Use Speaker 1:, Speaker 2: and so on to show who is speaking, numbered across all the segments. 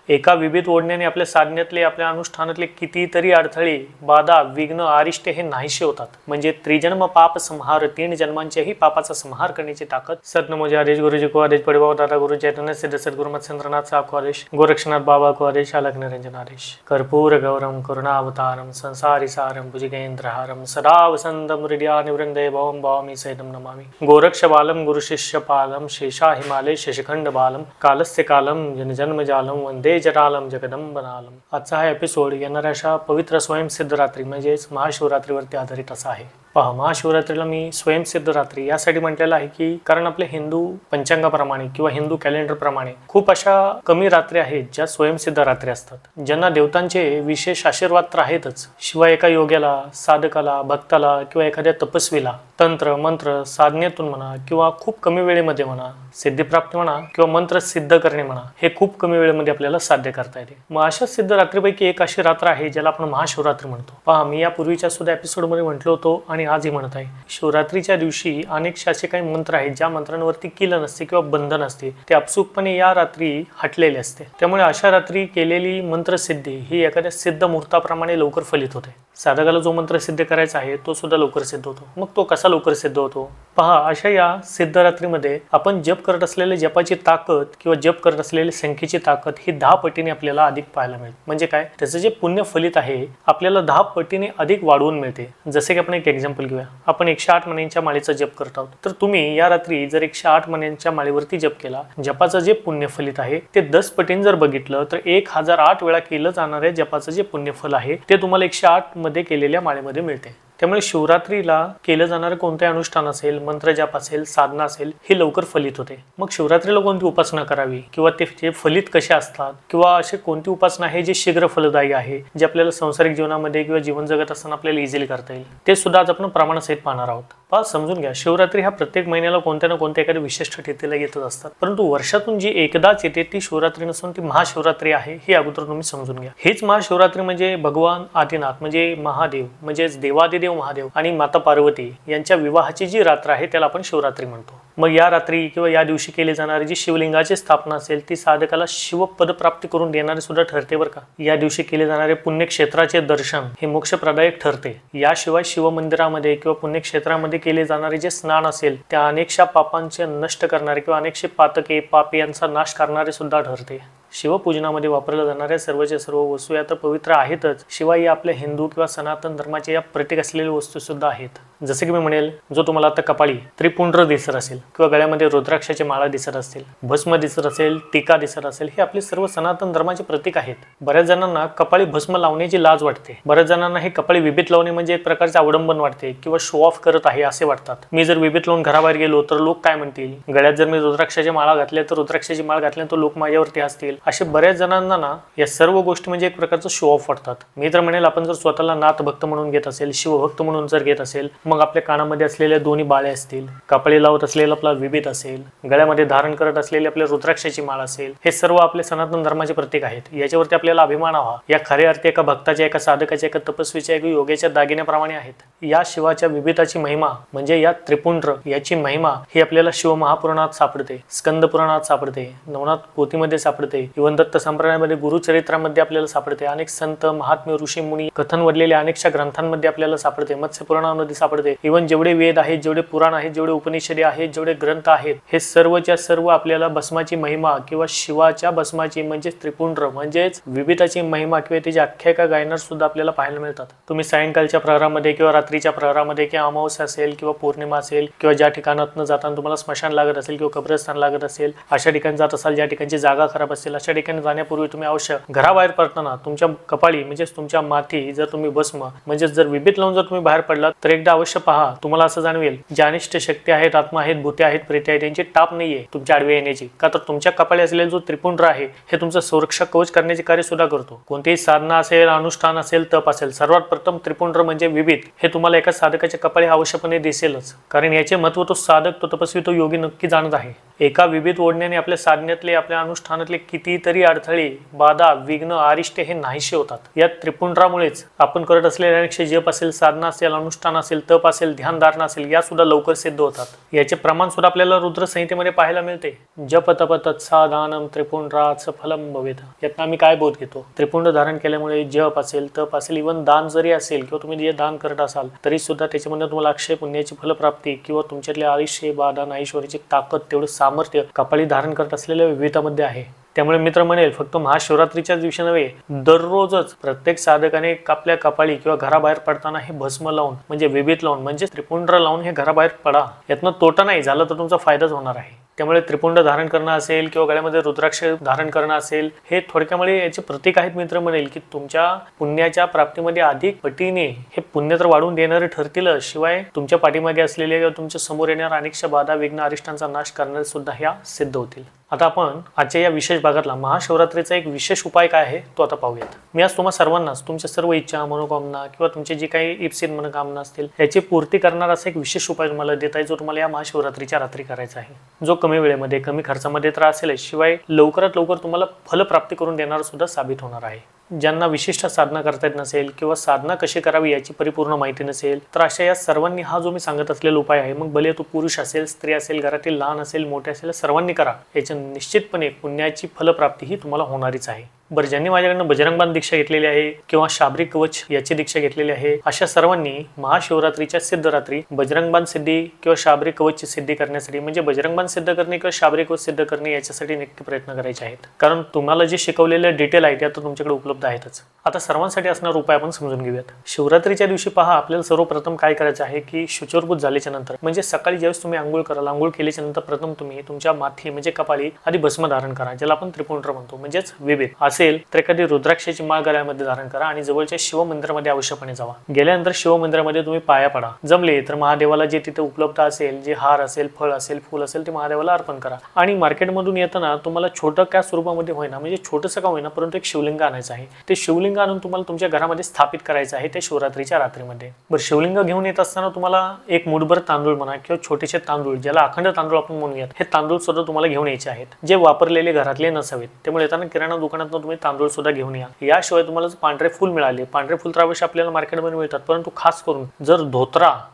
Speaker 1: एका विविध ओढण्याने आपल्या साधनेतले आपल्या अनुष्ठानातले कितीतरी अडथळे बाधा विघ्न आरिष्टे हे नाहीसे होतात। म्हणजे त्रिजन्म पाप संहार, 3 जन्मांच्याही पापाचा संहार करण्याची ताकद सतनमोजी आदेश गुरुजी को आदेश पडिबाव दादा गुरु चैतन्य सिद्ध सद्गुरु मत्स्येंद्रनाथ साहब को आदेश गोरक्षनाथ बाबा को आदेश अलग निरंजन आदेश कर्पूर गौरम करुणावतारम संसारी सारम भुजगेंद्रहारम सदा वसंतम हृदया निवृंदे भवम भवामी सहितम नमामि गोरक्ष बालम गुरु शिष्य पालम शेषा हिमालय शशिखंड बालम कालस्य कालम जनजन्म जालम वंदे जटालम जगदंबनालम। आजचा हा एपिसोड येणाऱ्या अशा पवित्र स्वयंसिद्ध रात्री म्हणजेच महाशिवरात्रीवरती आधारित असा आहे। पहा, महाशिवरात्रीला मी स्वयंसिद्ध रात्री यासाठी म्हटलेलं आहे की कारण आपल्या हिंदू पंचांगाप्रमाणे किंवा हिंदू कॅलेंडर प्रमाणे खूप अशा कमी रात्री आहेत ज्या स्वयंसिद्ध रात्री असतात, ज्यांना देवतांचे विशेष आशीर्वाद तर आहेतच, शिवाय एका योग्याला, साधकाला, भक्ताला किंवा एखाद्या तपस्वीला तंत्र मंत्र साधनेतून म्हणा किंवा खूप कमी वेळेमध्ये म्हणा, सिद्धिप्राप्ती म्हणा किंवा मंत्र सिद्ध करणे म्हणा, हे खूप कमी वेळेमध्ये आपल्याला साध्य करता येते। मग अशा सिद्ध रात्रीपैकी एक अशी रात्र आहे ज्याला आपण महाशिवरात्री म्हणतो। पहा, मी या पूर्वीच्या सुद्धा एपिसोडमध्ये म्हटलो होतो आणि आजही म्हणत आहे, शिवरात्रीच्या दिवशी अनेक असे काही मंत्र आहेत ज्या मंत्रांवरती किल नसते किंवा बंधन असते, ते आपसुकपणे या रात्री हटलेले असते। त्यामुळे अशा रात्री केलेली मंत्रसिद्धी ही एखाद्या सिद्ध मुहूर्ताप्रमाणे लवकर फलित होते। साधकाला जो मंत्र सिद्ध करायचा आहे तो सुद्धा लवकर सिद्ध होतो। मग तो कसा लवकर सिद्ध होतो? पहा, अशा या सिद्ध रात्रीमध्ये आपण जप करत असलेले जपाची ताकद किंवा जप करत असलेले संख्येची ताकद ही 10 पटीने आपल्याला अधिक पाहायला मिळते। म्हणजे काय, त्याचं जे पुण्य फलित आहे आपल्याला 10 पटीने अधिक वाढवून मिळते। जसे की आपण एक एक्झाम्पल घेऊया, आपण 108 मण्यांच्या माळेचा जप करत आहोत, तर तुम्ही या रात्री जर 108 मण्यांच्या माळेवरती जप केला, जपाचं जे पुण्य फलित आहे ते 10 पटीने जर बघितलं तर 1008 वेळा केलं जाणाऱ्या जपाचं जे पुण्यफल आहे ते तुम्हाला 108 मध्ये केलेल्या माळेमध्ये मिळते। त्यामुळे शिवरात्रीला केलं जाणारं कोणते अनुष्ठान असेल, मंत्रजाप असेल, साधना असेल, हे लवकर फलित होते। मग शिवरात्रीला कोणती उपासना करावी किंवा ते फलित कसे असतात किंवा असे कोणती उपासना आहे जे शीघ्र फलदायी आहे, जे आपल्याला सांसारिक जीवनामध्ये किंवा जीवन जगत असताना आपल्याला इझिली करता येईल, ते सुद्धा आज आपण प्रमाणासहित पाहणार आहोत। पहा, समजून घ्या, शिवरात्री हा प्रत्येक महिन्याला कोणत्या ना कोणत्या एखाद्या विशिष्ट तिथीला येतच असतात, परंतु वर्षातून जी एकदाच येते ती शिवरात्री नसून ती महाशिवरात्री आहे, हे अगोदर तुम्ही समजून घ्या। हीच महाशिवरात्री म्हणजे भगवान आदिनाथ म्हणजे महादेव म्हणजेच देवादिदेव महादेव आणि माता पार्वती यांच्या विवाहाची जी रात्र आहे त्याला आपण शिवरात्री म्हणतो। मग या रात्री किंवा या दिवशी केली जाणारी जी शिवलिंगाची स्थापना असेल ती साधकाला शिवपद प्राप्ती करून देणारे सुद्धा ठरते बरं का। या दिवशी केले जाणारे पुण्यक्षेत्राचे दर्शन हे मोक्षप्रदायक ठरते। याशिवाय शिवमंदिरामध्ये किंवा पुण्यक्षेत्रामध्ये केले जाणारे जे स्नान असेल त्या अनेकशा पापांचे नष्ट करणारे किंवा अनेकशे पातके पापी यांचा नाश करणारे सुद्धा ठरते। शिवपूजनामध्ये वापरल्या जाणाऱ्या सर्वच्या सर्व वस्तू या तर पवित्र आहेतच, शिवाय या आपल्या हिंदू किंवा सनातन धर्माच्या या प्रतीक असलेल्या वस्तू सुद्धा आहेत। जसे की मी म्हणेल, जो तुम्हाला आता कपाळी त्रिपुंड्र दिसत असेल किंवा गळ्यामध्ये रुद्राक्षाची माळा दिसत असतील, भस्म दिसत असेल, टीका दिसत असेल, हे आपले सर्व सनातन धर्माचे प्रतीक आहेत। बऱ्याच जणांना कपाळी भस्म लावण्याची लाज वाटते, बऱ्याच जणांना हे कपाळी विभीत लावणे म्हणजे एक प्रकारचे अवडंबन वाटते किंवा शो ऑफ करत आहे असे वाटतात। मी जर विभीत लावून घराबाहेर गेलो तर लोक काय म्हणतील, गळ्यात जर मी रुद्राक्षाची माळा घातल्या तर रुद्राक्षाची माळ घातल्या तर लोक माझ्यावरती हसतील, असे बऱ्याच जणांना ना या सर्व गोष्टी म्हणजे एक प्रकारचं शो ऑफ वाटतात। मी तर म्हणेल, आपण जर स्वतःला नाथ भक्त म्हणून घेत असेल, शिवभक्त म्हणून जर घेत असेल, मग आपल्या कानामध्ये असलेल्या दोन्ही बाळे असतील, कपाळी लावत असलेला आपला विभीत असेल, गळ्यामध्ये धारण करत असलेली आपल्या रुद्राक्षाची माळ असेल, हे सर्व आपले सनातन धर्माचे प्रतीक आहेत। याच्यावरती आपल्याला अभिमान हवा। या खऱ्या अर्थी एका भक्ताच्या, एका साधकाच्या, एका तपस्वीच्या, एका योग्याच्या दागिन्याप्रमाणे आहेत। या शिवाच्या विभीताची महिमा म्हणजे या त्रिपुंड्र याची महिमा ही आपल्याला शिव महापुराणात सापडते, स्कंद पुराणात सापडते, नवनाथ पोथीमध्ये सापडते, इवन दत्त संप्रदायामध्ये गुरुचरित्रामध्ये आपल्याला सापडते, अनेक संत महात्मे ऋषी मुनी कथन वडलेल्या अनेकशा ग्रंथांमध्ये आपल्याला सापडते, मत्स्य पुराणामध्ये सापडते। इवन जेवढे वेद आहेत, जेवढे पुराण आहेत, जेवढे उपनिषदे आहेत, जेवढे ग्रंथ आहेत, हे सर्वच्या सर्व आपल्याला भस्माची महिमा किंवा शिवाच्या भस्माची म्हणजे त्रिपुंड्र म्हणजेच विभीताची महिमा किंवा त्याची आख्यायिका गायनार सुद्धा आपल्याला पाहायला मिळतात। तुम्ही सायंकाळच्या प्रहरामध्ये किंवा रात्रीच्या प्रहरामध्ये किंवा अमावस्या असेल किंवा पौर्णिमा असेल किंवा ज्या ठिकाणातून जाताना तुम्हाला स्मशान लागत असेल किंवा कब्रस्थान लागत असेल, अशा ठिकाणी जात असाल ज्या ठिकाणची जागा खराब असेल, अशा ठिकाणी जाण्यापूर्वी तुम्ही अवश्य घराबाहेर पडताना तुमच्या कपाळी म्हणजेच तुमच्या माथी जर तुम्ही भस्म म्हणजे जर विभीत लावून जर तुम्ही बाहेर पडलात तर एकदा अवश्य पहा, तुम्हाला असं जाणवेल ज्या अनिष्ट शक्ती आहेत, आत्मा आहेत, भूते आहेत, प्रेते आहेत, त्यांची टाप नाहीये तुमच्या आडवे येण्याची, का तर तुमच्या कपाळी असलेला जो त्रिपुंड्र आहे हे तुमचं सुरक्षा कवच करण्याचे कार्य सुद्धा करतो। कोणतेही साधना असेल, अनुष्ठान असेल, तप असेल, सर्वात प्रथम त्रिपुंड्र म्हणजे विभीत हे तुम्हाला एका साधकाच्या कपाळी अवश्यपणे दिसेलच, कारण याचे महत्व तो साधक, तो तपस्वी, तो योगी नक्की जाणत आहे। एका विविध ओढण्याने आपल्या साधनेतले आपल्या अनुष्ठानातले कितीतरी अडथळे, बाधा, विघ्न, अरिष्टे हे नाहीसे होतात. या त्रिपुंडरामुळेच आपण करत असलेले अनेकशे जप असेल, साधना असेल, अनुष्ठान असेल, तप असेल, ध्यान धारणा असेल, या सुद्धा लवकर सिद्ध होतात. याचे प्रमाण सुद्धा आपल्याला रुद्र संहितेमध्ये पाहायला मिळते. जप तप तत्साधानम त्रिपुंडराच फलम भवेत. यातनं आम्ही काय बोध घेतो? त्रिपुंड धारण केल्यामुळे जप असेल, तप असेल, इव्हन दान जरी असेल किंवा तुम्ही जे दान करत असाल तरी सुद्धा त्याच्यामध्ये तुम्हाला अक्षय पुण्याची फलप्राप्ती किंवा तुमच्यातले आयुष्य, बाधा, नाहीश्वरीची ताकद, तेवढं सामर्थ्य कपाळी धारण करत असलेल्या विविधामध्ये आहे. त्यामुळे मित्र म्हणेल, फक्त महाशिवरात्रीच्या दिवशी नव्हे, दररोजच प्रत्येक साधकाने आपल्या कपाळी किंवा घराबाहेर पडताना हे भस्म लावून म्हणजे विभीत लावून म्हणजे त्रिपुंड लावून हे घराबाहेर पडा. यातनं तोटा नाही झाला तर तुमचा फायदाच होणार आहे. त्यामुळे त्रिपुंड धारण करणं असेल किंवा गळ्यामध्ये रुद्राक्ष धारण करणं असेल, हे थोडक्यामध्ये याचे प्रतीक आहेत. मित्र म्हणेल की तुमच्या पुण्याच्या प्राप्तीमध्ये अधिक पटीने हे पुण्य तर वाढवून देणारे ठरतील, शिवाय तुमच्या पाठीमागे असलेल्या किंवा तुमच्या समोर येणाऱ्या अनेकशा बाधा, विघ्न, अरिष्टांचा नाश करणारे सुद्धा ह्या सिद्ध होतील. आता आपण आजच्या या विशेष भागातला महाशिवरात्रीचा एक विशेष उपाय काय आहे तो आता पाहूयात. मी आज तुम्हा सर्वांनाच तुमच्या सर्व इच्छा, मनोकामना किंवा तुमचे जे काही इप्सित मनोकामना असतील याची पूर्ती करणारा असा एक विशेष उपाय तुम्हाला देत आहे, जो तुम्हाला या महाशिवरात्रीच्या रात्री करायचा आहे, जो कमी वेळेमध्ये, कमी खर्चामध्ये तर असेल, शिवाय लवकरात लवकर तुम्हाला फलप्राप्ती करून देणारा सुद्धा साबित होणार आहे. ज्यांना विशिष्ट साधना करता येत नसेल किंवा साधना कशी करावी याची परिपूर्ण माहिती नसेल, तर अशा या सर्वांनी हा जो मी सांगत असलेला उपाय आहे, मग भले तो पुरुष असेल, स्त्री असेल, घरातील लहान असेल, मोठे असेल, सर्वांनी करा. याच्या निश्चितपणे पुण्याची फलप्राप्ती ही तुम्हाला होणारच आहे. बरं, ज्यांनी माझ्याकडनं बजरंगबाण दीक्षा घेतलेली आहे किंवा शाबरी कवच याची दीक्षा घेतलेली आहे, अशा सर्वांनी महाशिवरात्रीच्या सिद्ध रात्री बजरंगबाण सिद्धी किंवा शाबरी कवचची सिद्धी करण्यासाठी म्हणजे बजरंगबाण सिद्ध करणे किंवा शाबरी कवच सिद्ध करणे याच्यासाठी नक्की प्रयत्न करायचे आहेत. कारण तुम्हाला जे शिकवलेले डिटेल आहे ते आता तुमच्याकडे उपलब्ध आहेतच. आता सर्वांसाठी असणारा उपाय आपण समजून घेऊयात. शिवरात्रीच्या दिवशी पहा, आपल्याला सर्वप्रथम काय करायचं आहे की शुचिर्भूत झाल्याच्या नंतर म्हणजे सकाळी ज्यावेळेस तुम्ही आंघोळ कराल, आंघोळ केल्याच्या नंतर प्रथम तुम्ही तुमच्या माथी म्हणजे कपाळी आधी भस्म धारण करा, ज्याला आपण त्रिपुंड म्हणतो म्हणजेच विभीत असेल तर एखादी रुद्राक्षाची माळ गळ्यामध्ये धारण करा आणि जवळच्या शिव मंदिरामध्ये अवश्यपणे जावा. गेल्यानंतर शिव मंदिरामध्ये तुम्ही पाया पडा. जमले तर महादेवाला जे तिथे उपलब्ध असेल, जे हार असेल, फळ असेल, फूल असेल, ते महादेवाला अर्पण करा. आणि मार्केटमधून येताना तुम्हाला छोटं त्या स्वरूपामध्ये होईना म्हणजे छोटंसं का होईना परंतु एक शिवलिंग आणायचं आहे. ते शिवलिंग आणून तुम्हाला तुमच्या घरामध्ये स्थापित करायचं आहे ते शिवरात्रीच्या रात्रीमध्ये. बरं, शिवलिंग घेऊन येत असताना तुम्हाला एक मुठभर तांदूळ म्हणा किंवा छोटेसे तांदूळ, ज्याला अखंड तांदूळ आपण म्हणूयात, हे तांदूळ सुद्धा तुम्हाला घेऊन यायचे आहेत, जे वापरलेले घरातले नसावेत. त्यामुळे येताना किराणा दुकानात तुम्ही तांदूळ सुद्धा घेऊन या. याशिवाय तुम्हाला पांढरे फूल मिळाले, पांढरे फूल तर अवश्य आपल्याला मार्केटमध्ये मिळतात, परंतु खास करून जर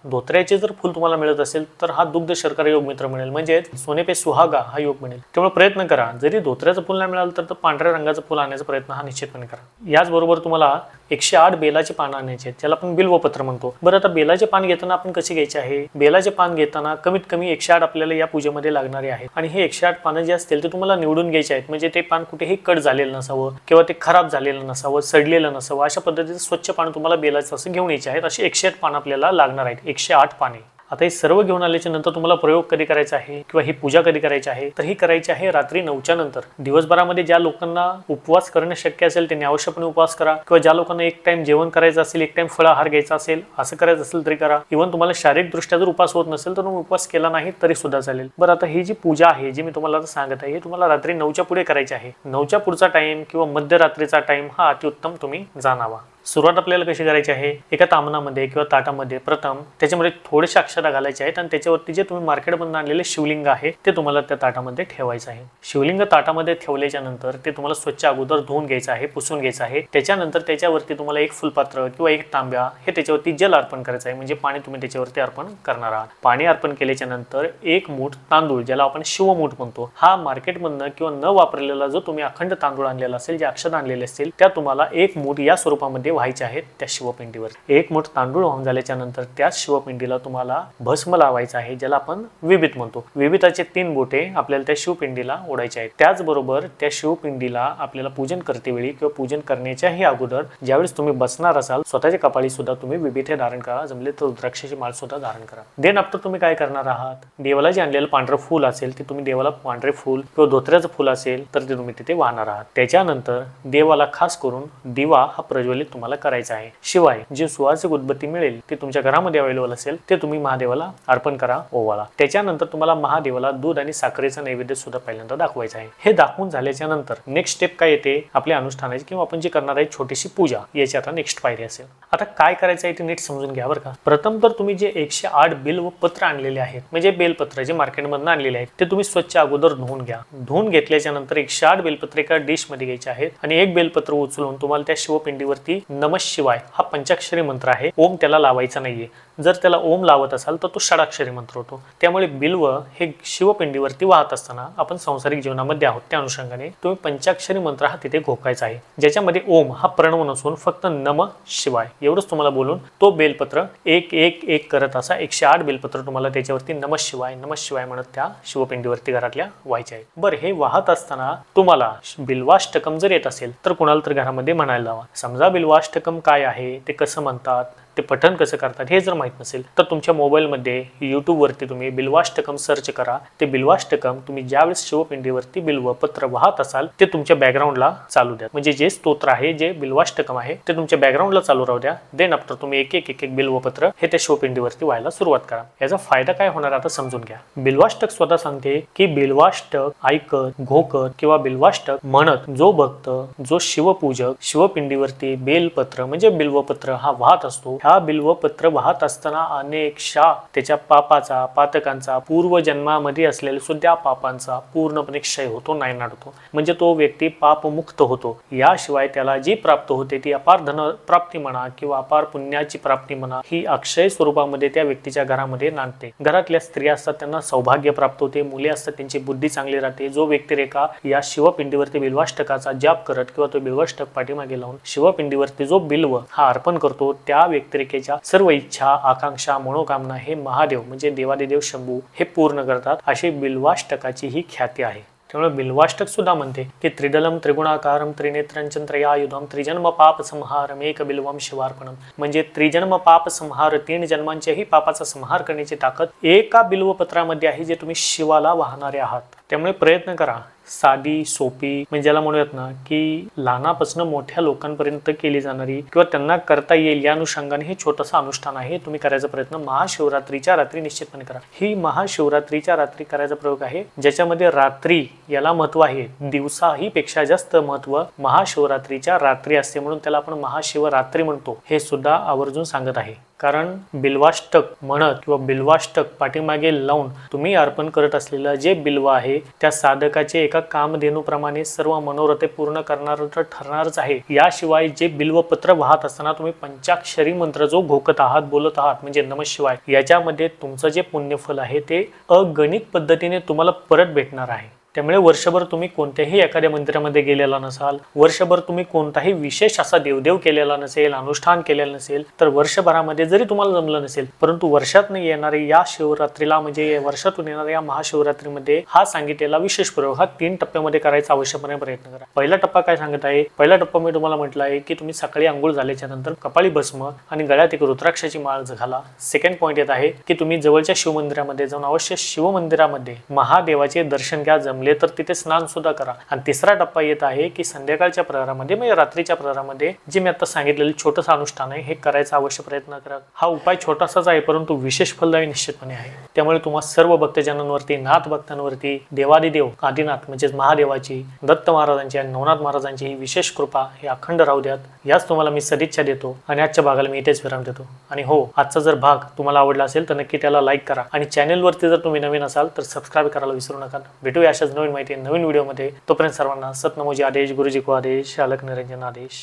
Speaker 1: धोत्र्याचे जर फूल तुम्हाला मिळत असेल तर हा दुग्ध शर्करा योग मित्र मिळेल, म्हणजे सोने पे सुहागा हा योग मिळेल. त्यामुळे प्रयत्न करा, जरी धोत्र्याचं फूल नाही मिळालं तर पांढऱ्या रंगाचं फूल आणण्याचा प्रयत्न हा निश्चितपणे करा. याचबरोबर तुम्हाला 108 बेलाचे पानं आणायचे आहेत, ज्याला आपण बिल्वपत्र म्हणतो. बरं, आता बेलाचे पान घेताना आपण कसे घ्यायचे आहे? बेलाचे पान घेताना कमीत कमी 108 आपल्याला या पूजेमध्ये लागणारे आहेत आणि हे 108 पानं जे असतील ते तुम्हाला निवडून घ्यायचे आहेत. म्हणजे ते पान कुठेही कट झालेलं नसावं किंवा ते खराब झालेलं नसावं, सडलेलं नसावं, अशा पद्धतीचं स्वच्छ पान तुम्हाला बेलाचं असं घेऊन यायचे आहेत. असे 108 पान आपल्याला लागणार आहेत, 108 पाने. आता हे सर्व घेऊन आल्याच्या नंतर तुम्हाला प्रयोग कधी करायचा आहे किंवा ही पूजा कधी करायची आहे, तर ही करायची आहे रात्री 9च्या नंतर. दिवसभरामध्ये ज्या लोकांना उपवास करणे शक्य असेल त्यांनी अवश्यपणे उपवास करा, किंवा ज्या लोकांना एक टाइम जेवण करायचं असेल, एक टाइम फळाहार घ्यायचा असेल, असं करायचं असेल तरी करा. इव्हन तुम्हाला शारीरिक दृष्ट्या जर उपवास होत नसेल तर उपवास केला नाही तरी सुद्धा चालेल. बरं, आता ही जी पूजा आहे जी मी तुम्हाला सांगत आहे, ही तुम्हाला रात्री 9च्या पुढे करायची आहे. 9च्या पुढचा टाइम किंवा मध्यरात्रीचा टाइम हा अतिउत्तम तुम्ही जाणावा. सुरुवात आपल्याला कशी करायची आहे? एका तामणामध्ये किंवा ताटामध्ये प्रथम त्याच्यामध्ये थोडेसे अक्षता घालायचे आहेत आणि त्याच्यावरती जे तुम्ही मार्केटमधून आणलेले शिवलिंग आहे ते तुम्हाला त्या ताटामध्ये ठेवायचं आहे. शिवलिंग ताटामध्ये ठेवल्याच्या नंतर ते तुम्हाला स्वच्छ अगोदर धुवून घ्यायचं आहे, पुसून घ्यायचं आहे. त्याच्यानंतर त्याच्यावरती तुम्हाला एक फुलपात्र किंवा एक तांब्या हे त्याच्यावरती जल अर्पण करायचं आहे, म्हणजे पाणी तुम्ही त्याच्यावरती अर्पण करणार आहात. पाणी अर्पण केल्याच्या नंतर एक मूठ तांदूळ, ज्याला आपण शिवमूठ म्हणतो, हा मार्केटमधनं किंवा न वापरलेला जो तुम्ही अखंड तांदूळ आणलेला असेल, जे अक्षता आणलेले असतील, त्या तुम्हाला एक मूठ या स्वरूपामध्ये व्हायचे आहेत त्या शिवपिंडीवर. एक मूठ तांदूळ वाहून झाल्याच्या नंतर त्या शिवपिंडीला तुम्हाला भस्म लावायचं आहे, ज्याला आपण विभीत म्हणतो. विभीताचे 3 बोटे आपल्याला त्या शिवपिंडीला ओढायचे आहेत. त्याचबरोबर त्या शिवपिंडीला आपल्याला पूजन करतेवेळी किंवा पूजन करण्याच्याही अगोदर ज्यावेळेस तुम्ही बसणार असाल, स्वतःच्या कपाळी सुद्धा तुम्ही विभीत हे धारण करा, जमले तर रुद्राक्षाची माळ सुद्धा धारण करा. देन आफ्टर तुम्ही काय करणार आहात? देवाला जे आणलेलं पांढरं फूल असेल ते तुम्ही देवाला पांढरे फूल किंवा धोत्र्याचं फूल असेल तर ते तुम्ही तिथे वाहणार आहात. त्याच्यानंतर देवाला खास करून दिवा हा प्रज्वलित तुम्हाला करायचं आहे। शिवाय जे सुवासिक उदबत्ती मिळेल ते तुमच्या घरामध्ये अवेलेबल असेल ते तुम्ही महादेवाला अर्पण करा ओवाळा। त्याच्यानंतर तुम्हाला महादेवाला दूध आणि साखरेचा नैवेद्य सुद्धा पहिल्यांदा दाखवायचा आहे। हे दाखवून झाल्याच्या नंतर नेक्स्ट स्टेप काय येते, आपल्या अनुष्ठानाची किंवा आपण जे करणार आहे छोटीशी पूजा, याची आता नेक्स्ट पायरी असेल। आता काय करायचं आहे ते नीट समजून घ्या बरं का। प्रथम तर तुम्ही जे 108 बिल्व पत्र आणलेले आहेत, म्हणजे बेलपत्र जे मार्केटमधून आणलेले आहेत, ते तुम्ही स्वच्छ अगोदर धुवून घ्या। धुवून घेतल्याच्या नंतर 108 बेलपत्र एका डिश मध्ये घ्यायचे आहेत आणि एक बेलपत्र उचलून तुम्हाला त्या शिवपिंडीवरती नमः शिवाय हा पंचाक्षरी मंत्र आहे, ओम त्याला लावायचा नाहीये। जर त्याला ओम लावत असाल तर तो षडाक्षरी मंत्र होतो। त्यामुळे बिल्व हे शिवपिंडीवरती वाहत असताना आपण सांसारिक जीवनामध्ये आहोत त्या अनुषंगाने तुम्ही पंचाक्षरी मंत्र हा तिथे घोकायचा आहे, ज्याच्यामध्ये ओम हा प्रणव नसून फक्त नमः शिवाय एवढंच तुम्हाला बोलून तो बेलपत्र एक एक एक करत असा 108 बेलपत्र तुम्हाला त्याच्यावरती नमः शिवाय म्हणत त्या शिवपिंडीवरती घरातल्या व्हायचे आहे। बरं, हे वाहत असताना तुम्हाला बिल्वाष्टकम जर येत असेल तर कुणाला तर घरामध्ये म्हणायला लावा। समजा बिल्वाष्टकम काय आहे, ते कसं म्हणतात, ते पठण कसं करतात हे जर माहित नसेल तर तुमच्या मोबाईलमध्ये YouTube वरती तुम्ही बिल्वाष्टकम सर्च करा। ते बिल्वाष्टकम तुम्ही ज्यावेळेस शिवपिंडीवरती बिल्व पत्र वाहत असाल ते तुमच्या बॅकग्राऊंडला चालू द्या, म्हणजे जे स्तोत्र आहे जे बिल्वाष्टकम आहे ते तुमच्या बॅकग्राऊंडला चालू राहू द्या। देन आफ्टर तुम्ही एक एक बिल्व पत्र हे त्या शिवपिंडीवरती व्हायला सुरुवात करा। याचा फायदा काय होणार आता समजून घ्या। बिल्वाष्टक स्वतः सांगते की बिल्वाष्टक ऐकत, घोकत किंवा बिल्वाष्टक म्हणत जो भक्त, जो शिवपूजक शिवपिंडीवरती बेलपत्र म्हणजे बिल्वपत्र हा वाहत असतो, हा बिल्वपत्र वाहत असताना अनेकशा त्याच्या पापाचा, पातकांचा, पूर्व जन्मामध्ये असलेल्या सुद्धा पापांचा पूर्णपणे क्षय होतो, नायनाट होतो, म्हणजे तो व्यक्ती पापमुक्त होतो। याशिवाय त्याला जी प्राप्त होते ती अपार धन प्राप्ती म्हणा किंवा अपार पुण्याची प्राप्ती म्हणा, ही अक्षय स्वरूपामध्ये त्या व्यक्तीच्या घरामध्ये नांदते। घरातल्या स्त्रिया असतात त्यांना सौभाग्य प्राप्त होते, मुले असतात त्यांची बुद्धी चांगली राहते। जो व्यक्तिरेखा या शिवपिंडीवरती बिल्वाष्टकाचा जाप करत किंवा तो बिल्वाष्टक पाठीमागे लावून शिवपिंडीवरती जो बिल्व हा अर्पण करतो, त्या व्यक्तिरेखेच्या सर्व इच्छा, आकांक्षा, मनोकामना हे महादेव म्हणजे देवादिदेव शंभू हे पूर्ण करतात, अशी बिल्वाष्टकाची ही ख्याती आहे। त्यामुळे बिल्वाष्टक सुद्धा म्हणते की त्रिदलम त्रिगुणाकारम त्रिनेत्रंचन त्रयायुधम त्रिजन्म पाप संहारम एक बिल्वम शिवार्पणम, म्हणजे त्रिजन्म पाप संहार, 3 जन्मांच्याही पापाचा संहार करण्याची ताकद एका बिल्वपत्रामध्ये आहे, जे तुम्ही शिवाला वाहणारे आहात। त्यामुळे प्रयत्न करा, साधी सोपी म्हणजे ज्याला म्हणूयात ना की लहानापासून मोठ्या लोकांपर्यंत केली जाणारी किंवा त्यांना करता येईल या अनुषंगाने हे छोटंसं अनुष्ठान आहे, तुम्ही करायचा प्रयत्न महाशिवरात्रीच्या रात्री निश्चितपणे करा। ही महाशिवरात्रीच्या रात्री करायचा प्रयोग आहे, ज्याच्यामध्ये रात्री याला महत्व आहे, दिवसाही पेक्षा जास्त महत्व महाशिवरात्रीच्या रात्री असते, म्हणून त्याला आपण महाशिवरात्री म्हणतो, हे सुद्धा आवर्जून सांगत आहे। कारण बिल्वाष्टक म्हणत किंवा बिल्वाष्टक पाठीमागे लावून तुम्ही अर्पण करत असलेलं जे बिल्व आहे त्या साधकाचे एका कामधेनूप्रमाणे सर्व मनोरथे पूर्ण करणार तर ठरणारच आहे। याशिवाय जे बिल्वपत्र वाहत असताना तुम्ही पंचाक्षरी मंत्र जो घोकत आहात, बोलत आहात म्हणजे नमः शिवाय, याच्यामध्ये तुमचं जे पुण्यफल आहे ते अगणित पद्धतीने तुम्हाला परत भेटणार आहे। त्यामुळे वर्षभर तुम्ही कोणत्याही एखाद्या मंदिरामध्ये गेलेला नसाल, वर्षभर तुम्ही कोणताही विशेष असा देवदेव केलेला नसेल, अनुष्ठान केलेलं नसेल, तर वर्षभरामध्ये जरी तुम्हाला जमलं नसेल, परंतु वर्षातून येणारे या शिवरात्रीला म्हणजे वर्षातून येणाऱ्या या महाशिवरात्रीमध्ये हा सांगितलेला विशेष प्रयोग हा 3 टप्प्यामध्ये करायचा आवश्यकपणे प्रयत्न करा। पहिला टप्पा काय सांगत आहे, पहिला टप्पा मी तुम्हाला म्हटलं आहे की तुम्ही सकाळी अंघोळ झाल्याच्या नंतर कपाळी भस्म आणि गळ्यात एक रुद्राक्षाची माळ घाला। सेकंड पॉइंट येत आहे की तुम्ही जवळच्या शिवमंदिरामध्ये जाऊन अवश्य शिवमंदिरामध्ये महादेवाचे दर्शन घ्या, जमले तर तिथे स्नान सुद्धा करा। आणि तिसरा टप्पा येत आहे की संध्याकाळच्या प्रहरामध्ये म्हणजे रात्रीच्या प्रहरामध्ये जे मी आता सांगितलेलं छोटंसं अनुष्ठान आहे हे करायचा अवश्य प्रयत्न करा। हा उपाय छोटासाच आहे परंतु विशेष फलदायी निश्चितपणे आहे। त्यामुळे तुम्हा सर्व भक्तजनांवरती, नाथ भक्तांवरती देवादिदेव आदिनाथ म्हणजेच महादेवाची, दत्त महाराजांची आणि नवनाथ महाराजांची ही विशेष कृपा हे अखंड राहू द्यात, याच तुम्हाला मी सदिच्छा देतो आणि आजच्या भागाला मी इथेच विराम देतो। आणि हो, आजचा जर भाग तुम्हाला आवडला असेल तर नक्की त्याला लाईक करा आणि चॅनलवरती जर तुम्ही नवीन असाल तर सबस्क्राईब करायला विसरू नका। भेटूया अशाच नवीन माहिती नवीन व्हिडिओमध्ये। तोपर्यंत सर्वांना सत नमो जी आदेश, गुरुजी को आदेश, अलख निरंजन आदेश।